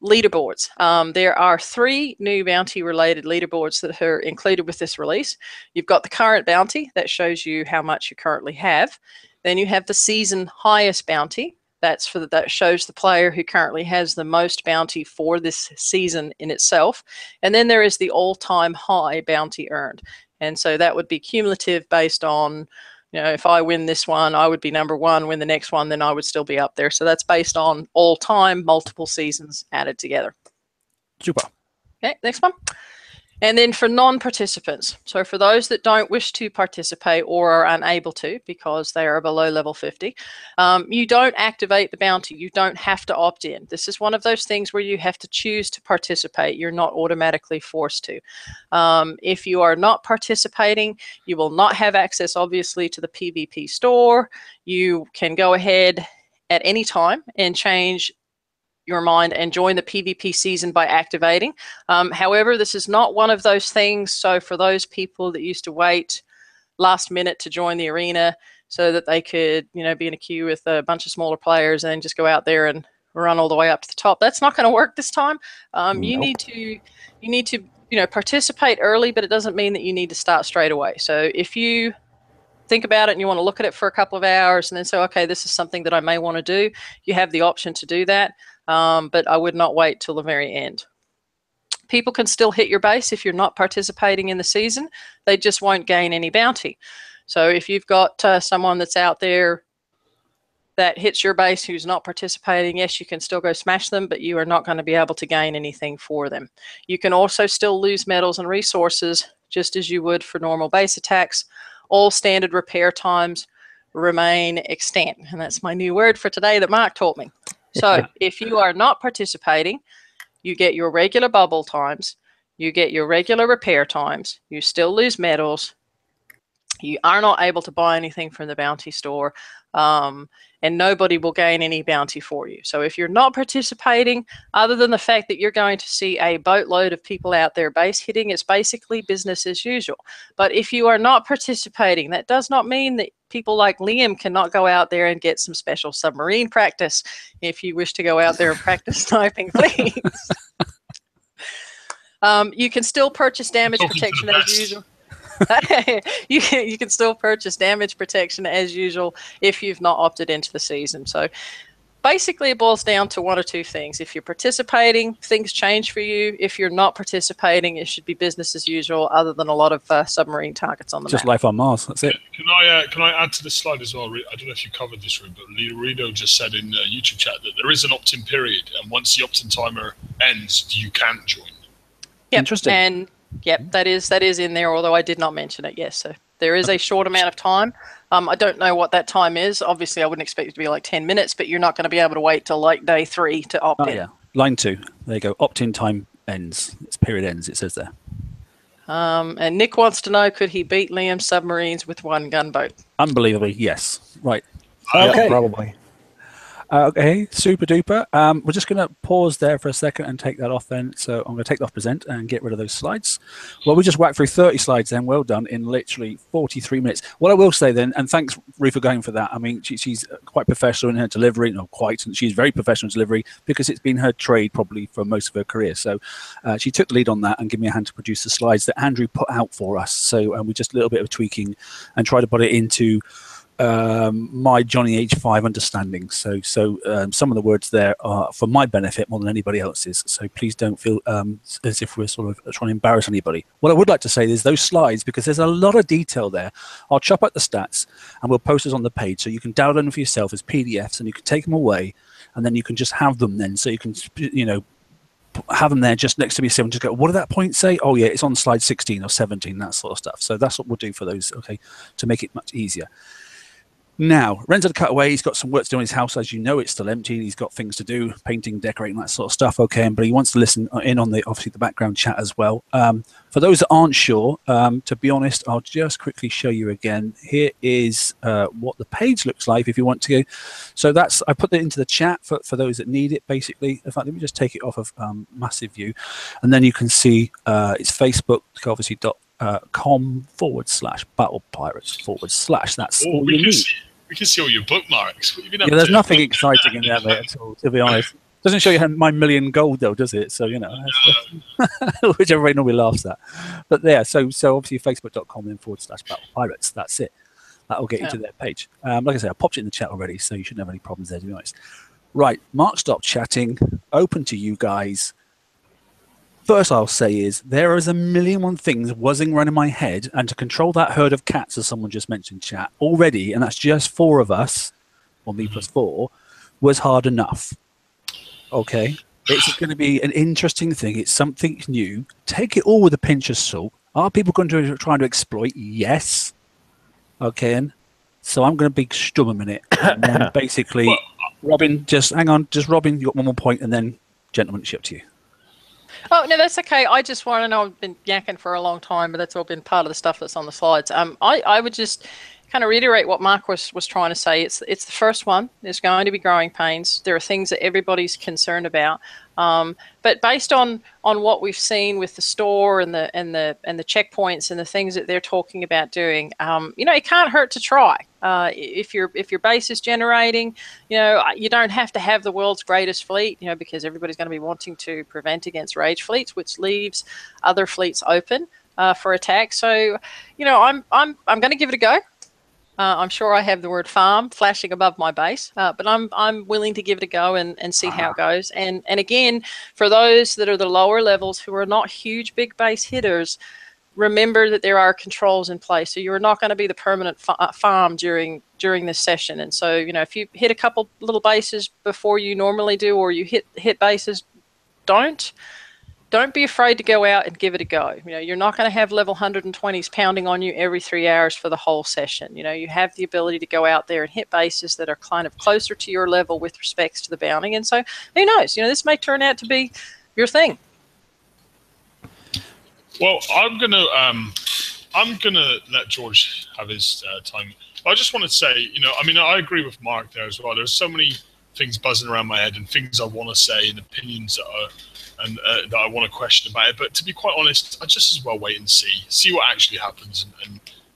leaderboards. There are 3 new bounty-related leaderboards that are included with this release. You've got the current bounty that shows you how much you currently have. Then you have the season highest bounty. That shows the player who currently has the most bounty for this season in itself. And then there is the all-time high bounty earned. And so that would be cumulative based on, if I win this one, I would be number 1. Win the next one, then I would still be up there. So that's based on all-time, multiple seasons added together. Super. Okay, next one. And then for non-participants, so for those that don't wish to participate or are unable to because they are below level 50, you don't activate the bounty. You don't have to opt in. This is one of those things where you have to choose to participate. You're not automatically forced to. If you are not participating, you will not have access, obviously, to the PvP store. You can go ahead at any time and change your mind and join the PvP season by activating. However, this is not one of those things. So for those people that used to wait last minute to join the arena so that they could, be in a queue with a bunch of smaller players and just go out there and run all the way up to the top, that's not going to work this time. You need to participate early, but it doesn't mean that you need to start straight away. So if you think about it and you want to look at it for a couple of hours and then say, okay, this is something that I may want to do, you have the option to do that. But I would not wait till the very end. People can still hit your base if you're not participating in the season. They just won't gain any bounty. So if you've got someone that's out there that hits your base who's not participating, yes, you can still go smash them, but you are not going to be able to gain anything for them. You can also still lose medals and resources just as you would for normal base attacks. All standard repair times remain extant. And that's my new word for today that Mark taught me. So if you are not participating, you get your regular bubble times, you get your regular repair times, you still lose medals, you are not able to buy anything from the bounty store, and nobody will gain any bounty for you. So if you're not participating, other than the fact that you're going to see a boatload of people out there base hitting, it's basically business as usual. But if you are not participating, that does not mean that people like Liam cannot go out there and get some special submarine practice. If you wish to go out there and practice sniping, please. You can still purchase damage protection as usual. You can still purchase damage protection as usual if you've not opted into the season. So basically it boils down to one or two things. If you're participating, things change for you. If you're not participating, it should be business as usual, other than a lot of submarine targets on the map. Just life on Mars, that's it. Can I add to this slide as well? I don't know if you covered this, but Rito just said in YouTube chat that there is an opt-in period, and once the opt-in timer ends, you can't join. Yep. Interesting. And yep, that is in there, although I did not mention it. Yes, so there is a short amount of time I don't know what that time is. Obviously, I wouldn't expect it to be like 10 minutes, but you're not going to be able to wait till like day 3 to opt in. Yeah, line 2. There you go. Opt-in time ends. It's period ends. It says there. And Nick wants to know, could he beat Liam's submarines with 1 gunboat? Unbelievably, yes. Right. Okay. Yeah, probably. Okay, super duper. We're just going to pause there for a second and take that off then. So I'm going to take that off present and get rid of those slides. Well, we just whacked through 30 slides then. Well done in literally 43 minutes. What I will say then, and thanks, Rue, for going for that. I mean, she's quite professional in her delivery. Not quite. She's very professional in delivery because it's been her trade probably for most of her career. So she took the lead on that and gave me a hand to produce the slides that Andrew put out for us. So we just a little bit of tweaking and try to put it into my Johnny H5 understanding. So some of the words there are for my benefit more than anybody else's. So please don't feel as if we're sort of trying to embarrass anybody. What I would like to say is those slides, because there's a lot of detail there. I'll chop out the stats and we'll post it on the page so you can download them for yourself as PDFs and you can take them away and then you can just have them then. So you can, you know, have them there just next to me and just go, what did that point say? Oh yeah, it's on slide 16 or 17, that sort of stuff. So that's what we'll do for those, okay, to make it much easier. Now, Ren's had a cutaway. He's got some work to do in his house. As you know, it's still empty. He's got things to do, painting, decorating, that sort of stuff. Okay, but he wants to listen in on the obviously the background chat as well. For those that aren't sure, to be honest, I'll just quickly show you again. Here is what the page looks like if you want to go. So that's, I put that into the chat for those that need it, basically. In fact, let me just take it off of massive view. And then you can see it's Facebook, obviously, .com/Battle Pirates / That's all you need. We can see all your bookmarks. What have you been up There's to? nothing exciting in there, mate, at all, to be honest. Doesn't show you my million gold, though, does it? So, you know, which everybody normally laughs at. But there, so obviously facebook.com then /Battle Pirates. That's it. That'll get you to their page. Like I said, I popped it in the chat already, so you shouldn't have any problems there, to be honest. Right, Mark, stop chatting. Open to you guys. First I'll say is there is a million one things buzzing around in my head, and to control that herd of cats, as someone just mentioned, chat already, and that's just 4 of us, or me plus 4, was hard enough. Okay, it's going to be an interesting thing. It's something new. Take it all with a pinch of salt. Are people going to try to exploit? Yes. Okay, and so I'm going to be stum a minute, and then basically, Robin, just hang on, just Robin, you got one more point, and then gentlemanship to you. Oh, no, that's okay. I just want to know, I've been yakking for a long time, but that's all been part of the stuff that's on the slides. I would just kind of reiterate what Mark was trying to say. It's the first one. There's going to be growing pains. There are things that everybody's concerned about. But based on what we've seen with the store and the checkpoints and the things that they're talking about doing, you know, it can't hurt to try. If your base is generating, you know, you don't have to have the world's greatest fleet, you know, because everybody's going to be wanting to prevent against rage fleets, which leaves other fleets open for attack. So, you know, I'm going to give it a go. I'm sure I have the word farm flashing above my base, but I'm willing to give it a go and see how it goes. And again, for those that are the lower levels who are not huge big base hitters, remember that there are controls in place. So you're not going to be the permanent farm during this session. And so, you know, if you hit a couple little bases before you normally do, or you hit bases, don't be afraid to go out and give it a go. You know, you're not going to have level 120s pounding on you every 3 hours for the whole session. You know, you have the ability to go out there and hit bases that are kind of closer to your level with respects to the bounding. And so, who knows? You know, this may turn out to be your thing. Well, I'm gonna let George have his time. I just want to say, you know, I mean, I agree with Mark there as well. There's so many things buzzing around my head and things I want to say and opinions that are. And that I want to question about it, but to be quite honest, I just as well wait and see what actually happens,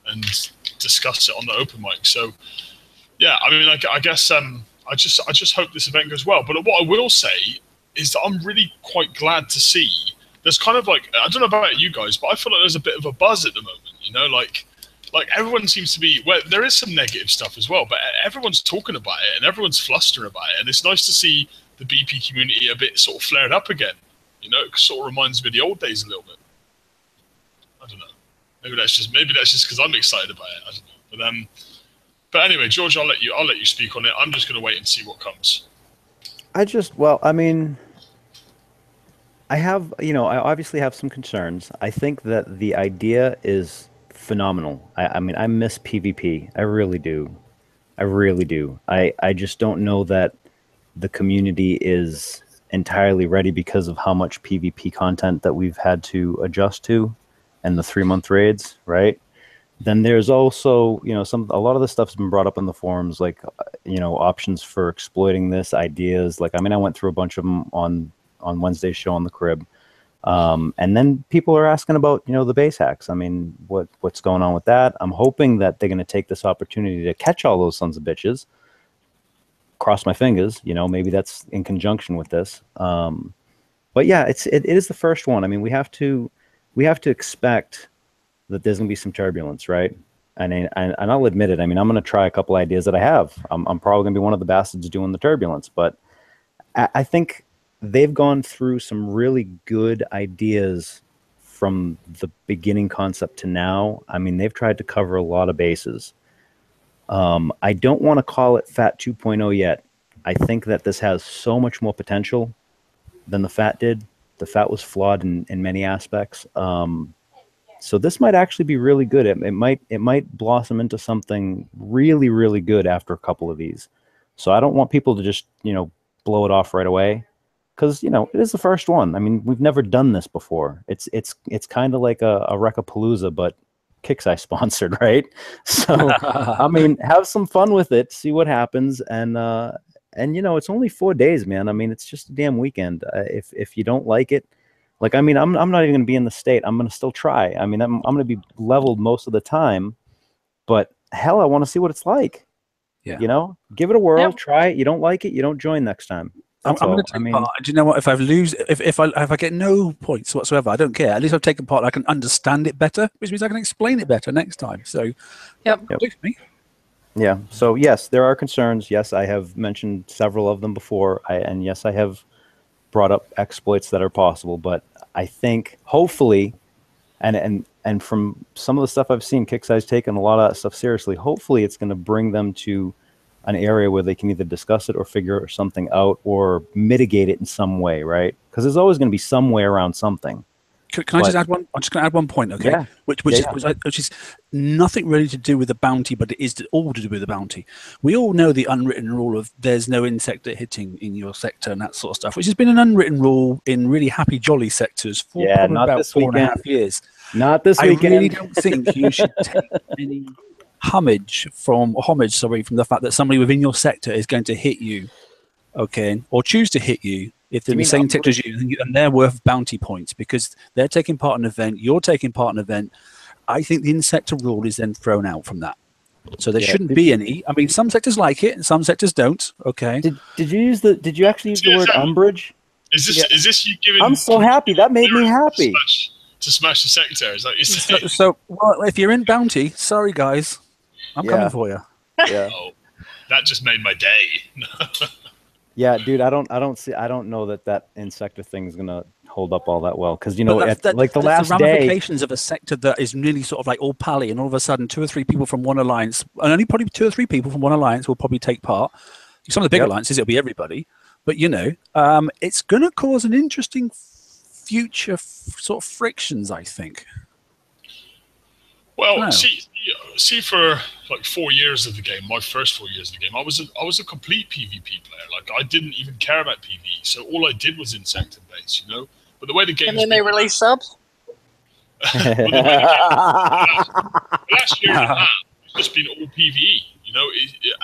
and discuss it on the open mic. So, yeah, I mean, I guess I just hope this event goes well. But what I will say is that I'm really quite glad to see. There's kind of like, I don't know about you guys, but I feel like there's a bit of a buzz at the moment. You know, like everyone seems to be. Well, there is some negative stuff as well, but everyone's talking about it and everyone's flustering about it, and it's nice to see the BP community a bit sort of flared up again. You know, it sort of reminds me of the old days a little bit. I don't know. Maybe that's just because I'm excited about it. I don't know. But anyway, George, I'll let you speak on it. I'm just going to wait and see what comes. I mean, I obviously have some concerns. I think that the idea is phenomenal. I mean, I miss PvP. I really do. I really do. I just don't know that the community is entirely ready because of how much PvP content that we've had to adjust to and the 3-month raids, right? Then there's also, you know, a lot of this stuff's been brought up in the forums, like, you know, options for exploiting this, ideas. Like, I mean, I went through a bunch of them on Wednesday's show on the crib. And then people are asking about, you know, the base hacks. I mean, what's going on with that? I'm hoping that they're going to take this opportunity to catch all those sons of bitches. Cross my fingers, you know, maybe that's in conjunction with this. But yeah, it is the first one. I mean, we have to expect that there's going to be some turbulence, right? And I'll admit it. I mean, I'm going to try a couple ideas that I have. I'm probably going to be one of the bastards doing the turbulence, but I think they've gone through some really good ideas from the beginning concept to now. I mean, they've tried to cover a lot of bases. I don't want to call it Fat 2.0 yet. I think that this has so much more potential than the Fat did. The Fat was flawed in many aspects. So this might actually be really good. It might blossom into something really, really good after a couple of these. So I don't want people to just, you know, blow it off right away, because, you know, it is the first one. I mean, we've never done this before. It's kind of like a Wreckapalooza, but Kixeye sponsored, right? So I mean, have some fun with it, see what happens, and you know, it's only 4 days, man. I mean, it's just a damn weekend. If you don't like it, like, I mean, I'm not even going to be in the state. I'm going to still try. I mean, I'm going to be leveled most of the time, but hell, I want to see what it's like. Yeah. You know, give it a whirl, try it. You don't like it, you don't join next time. I'm going to take part. Do you know what? If I get no points whatsoever, I don't care. At least I've taken part. I can understand it better, which means I can explain it better next time. So, yep. Me. Yeah. So yes, there are concerns. Yes, I have mentioned several of them before, and yes, I have brought up exploits that are possible. But I think hopefully, and from some of the stuff I've seen, Kixeye's taken a lot of that stuff seriously. Hopefully, it's going to bring them to an area where they can either discuss it or figure something out or mitigate it in some way, right? Because there's always going to be some way around something. Can I just add one? I'm just going to add one point, okay? Yeah. Which is nothing really to do with the bounty, but it is all to do with the bounty. We all know the unwritten rule of there's no insector hitting in your sector and that sort of stuff, which has been an unwritten rule in really happy, jolly sectors for probably about 4.5 years. Not this weekend. I really don't think you should take any homage from the fact that somebody within your sector is going to hit you, okay, or choose to hit you if they're in the same sector as you, and they're worth bounty points because they're taking part in an event, you're taking part in an event. I think the insector rule is then thrown out from that. So there shouldn't be any. I mean, some sectors like it and some sectors don't. Okay. Did you actually use the word umbrage? Is this you giving? I'm so happy. That made me happy. To smash the sector, is that you saying? So well, if you're in bounty, sorry guys, I'm coming for you. Yeah. Oh, that just made my day. Yeah, dude, I don't know that insector thing is gonna hold up all that well, because, you know, like the last the day, ramifications of a sector that is really sort of like all pally, and all of a sudden 2 or 3 people from one alliance, and only probably 2 or 3 people from one alliance will probably take part. Some of the big alliances, it'll be everybody, but you know, it's gonna cause an interesting future sort of frictions, I think. Well, see, for like 4 years of the game, my first 4 years of the game, I was a complete PvP player. Like, I didn't even care about PvE, so all I did was insect and base, you know. But the way the game, and then they release subs. Last year and a half, it's just been all PvE, you know.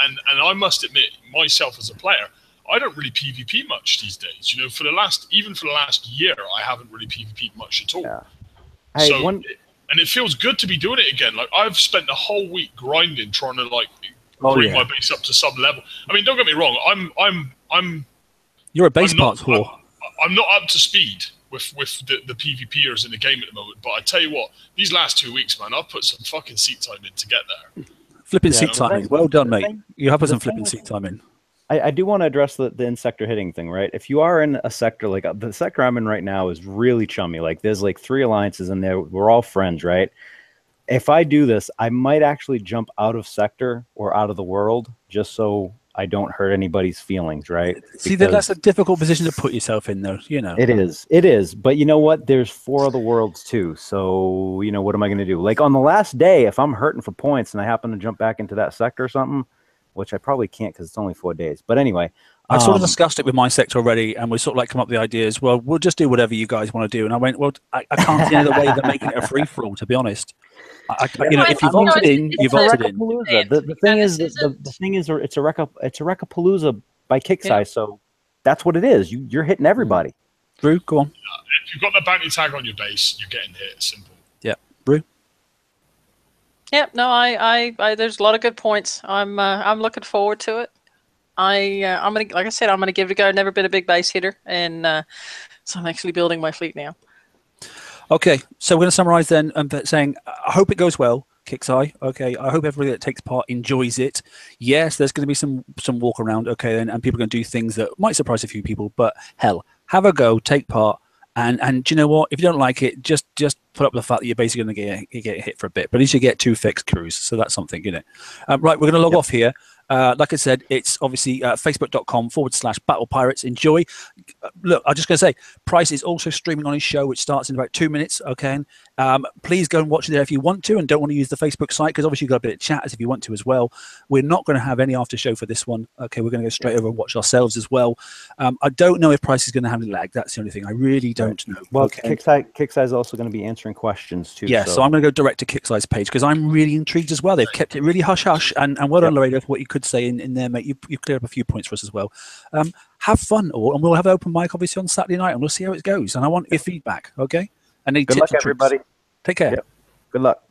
And I must admit, myself as a player, I don't really PvP much these days. You know, for the last year, I haven't really PvP'd much at all. Yeah. And it feels good to be doing it again. Like, I've spent the whole week grinding, trying to like bring my base up to sub level. I mean, don't get me wrong. I'm. You're a base parts whore. I'm not up to speed with the PvPers in the game at the moment. But I tell you what, these last 2 weeks, man, I've put some fucking seat time in to get there. Flipping seat time in. Well done, mate. You have put some flipping seat time in. I do want to address the insector hitting thing, right? If you are in a sector, like the sector I'm in right now is really chummy. Like, there's like 3 alliances in there. We're all friends, right? If I do this, I might actually jump out of sector or out of the world just so I don't hurt anybody's feelings, right? See, that's a difficult position to put yourself in, though. You know, it is. But you know what? There's 4 other worlds too. So you know, what am I going to do? Like on the last day, if I'm hurting for points and I happen to jump back into that sector or something, which I probably can't because it's only 4 days. But anyway, I sort of discussed it with my sector already, and we sort of like come up with the ideas. Well, we'll just do whatever you guys want to do. And I went, well, I can't see any other way than making it a free for all. To be honest, you know, if you've opted in, you've opted in. The thing is, the thing is, it's a Wreck-a-Palooza by kick size, so that's what it is. You're hitting everybody. Drew, go on. If you've got the bounty tag on your base, you're getting hit. Simple. Yeah, Drew. Yep. No, I there's a lot of good points. I'm looking forward to it. I'm gonna, like I said, I'm gonna give it a go. Never been a big base hitter, and so I'm actually building my fleet now. Okay, so we're going to summarize then, saying I hope it goes well, Kixeye. Okay, I hope everybody that takes part enjoys it. Yes, there's going to be some walk around. Okay, and people are going to do things that might surprise a few people, but hell, have a go, take part, and do you know what? If you don't like it, just put up the fact that you're basically going to get hit for a bit, but at least you get 2 fixed crews, so that's something, you know. Right, we're going to log off here. Like I said, it's obviously facebook.com/Battle Pirates. Enjoy. Look, I'm just going to say, Price is also streaming on his show, which starts in about 2 minutes. Okay. Please go and watch it there if you want to and don't want to use the Facebook site, because obviously you've got a bit of chat as if you want to as well. We're not going to have any after show for this one. Okay. We're going to go straight over and watch ourselves as well. I don't know if Price is going to have any lag. That's the only thing. I really don't know. Well, okay. Kixeye is also going to be answering questions too. Yeah, so I'm going to go direct to Kixeye's page because I'm really intrigued as well. They've kept it really hush-hush, and well done, Laredo, for what you could say in there, mate. You cleared up a few points for us as well. Have fun, all, and we'll have an open mic, obviously, on Saturday night, and we'll see how it goes. And I want your feedback, okay? And then good luck, everybody. Take care. Yep. Good luck.